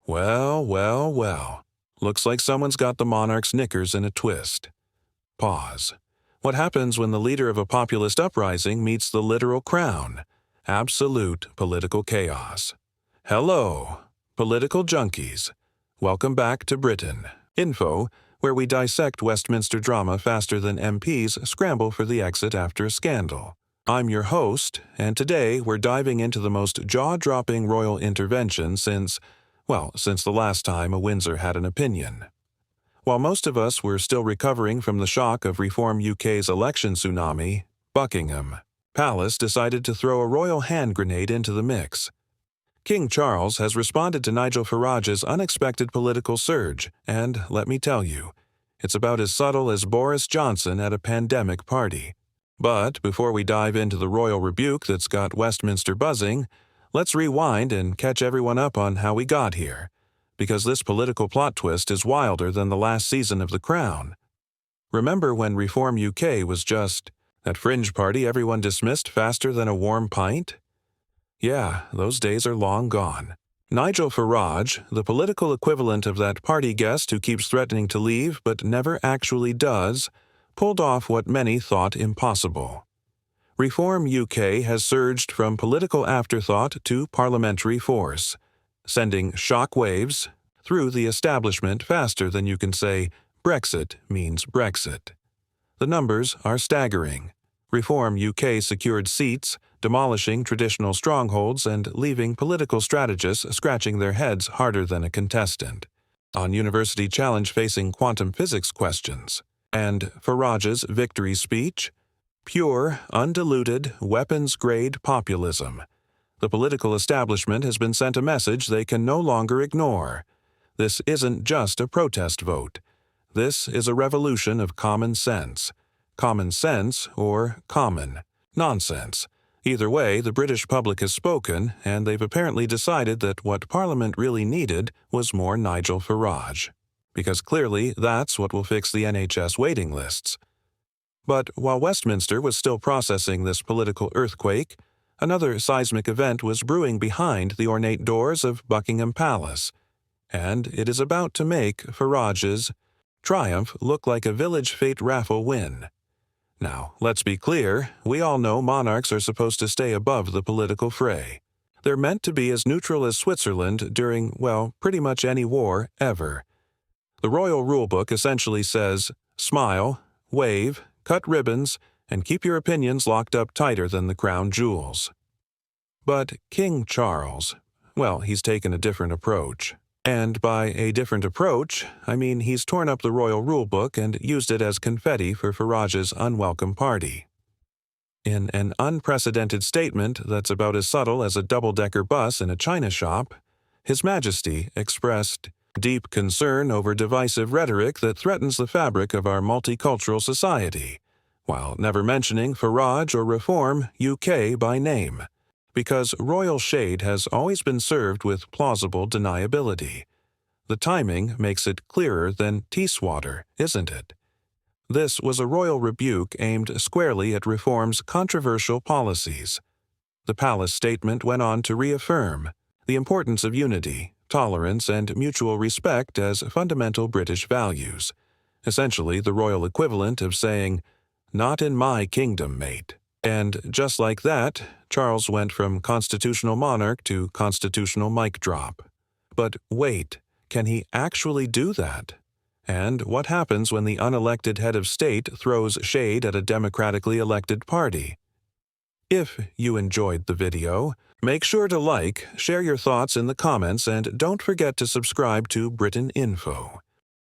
Well, well, well. Looks like someone's got the monarch's knickers in a twist. Pause. What happens when the leader of a populist uprising meets the literal crown? Absolute political chaos. Hello, political junkies. Welcome back to Britain Info, where we dissect Westminster drama faster than MPs scramble for the exit after a scandal. I'm your host, and today we're diving into the most jaw-dropping royal intervention since the last time a Windsor had an opinion. While most of us were still recovering from the shock of Reform UK's election tsunami, Buckingham Palace decided to throw a royal hand grenade into the mix. King Charles has responded to Nigel Farage's unexpected political surge, and let me tell you, it's about as subtle as Boris Johnson at a pandemic party. But before we dive into the royal rebuke that's got Westminster buzzing, let's rewind and catch everyone up on how we got here, because this political plot twist is wilder than the last season of The Crown. Remember when Reform UK was just that fringe party everyone dismissed faster than a warm pint? Yeah, those days are long gone. Nigel Farage, the political equivalent of that party guest who keeps threatening to leave but never actually does, pulled off what many thought impossible. Reform UK has surged from political afterthought to parliamentary force, sending shock waves through the establishment faster than you can say Brexit means Brexit. The numbers are staggering. Reform UK secured seats, demolishing traditional strongholds and leaving political strategists scratching their heads harder than a contestant on university challenge facing quantum physics questions. And Farage's victory speech? Pure, undiluted, weapons-grade populism. The political establishment has been sent a message they can no longer ignore. This isn't just a protest vote. This is a revolution of common sense. Common sense or common nonsense. Either way, the British public has spoken, and they've apparently decided that what Parliament really needed was more Nigel Farage. Because clearly that's what will fix the NHS waiting lists. But while Westminster was still processing this political earthquake, another seismic event was brewing behind the ornate doors of Buckingham Palace, and it is about to make Farage's triumph look like a village fete raffle win. Now, let's be clear, we all know monarchs are supposed to stay above the political fray. They're meant to be as neutral as Switzerland during, pretty much any war ever. The Royal Rulebook essentially says, smile, wave, cut ribbons, and keep your opinions locked up tighter than the crown jewels. But King Charles, he's taken a different approach. And by a different approach, I mean he's torn up the Royal Rulebook and used it as confetti for Farage's unwelcome party. In an unprecedented statement that's about as subtle as a double-decker bus in a china shop, His Majesty expressed deep concern over divisive rhetoric that threatens the fabric of our multicultural society, while never mentioning Farage or Reform UK by name, because royal shade has always been served with plausible deniability. The timing makes it clearer than Teeswater, isn't it? This was a royal rebuke aimed squarely at Reform's controversial policies. The Palace statement went on to reaffirm the importance of unity, tolerance, and mutual respect as fundamental British values, essentially the royal equivalent of saying, "Not in my kingdom, mate." And just like that, Charles went from constitutional monarch to constitutional mic drop. But wait, can he actually do that? And what happens when the unelected head of state throws shade at a democratically elected party? If you enjoyed the video, make sure to like, share your thoughts in the comments, and don't forget to subscribe to Britain Info.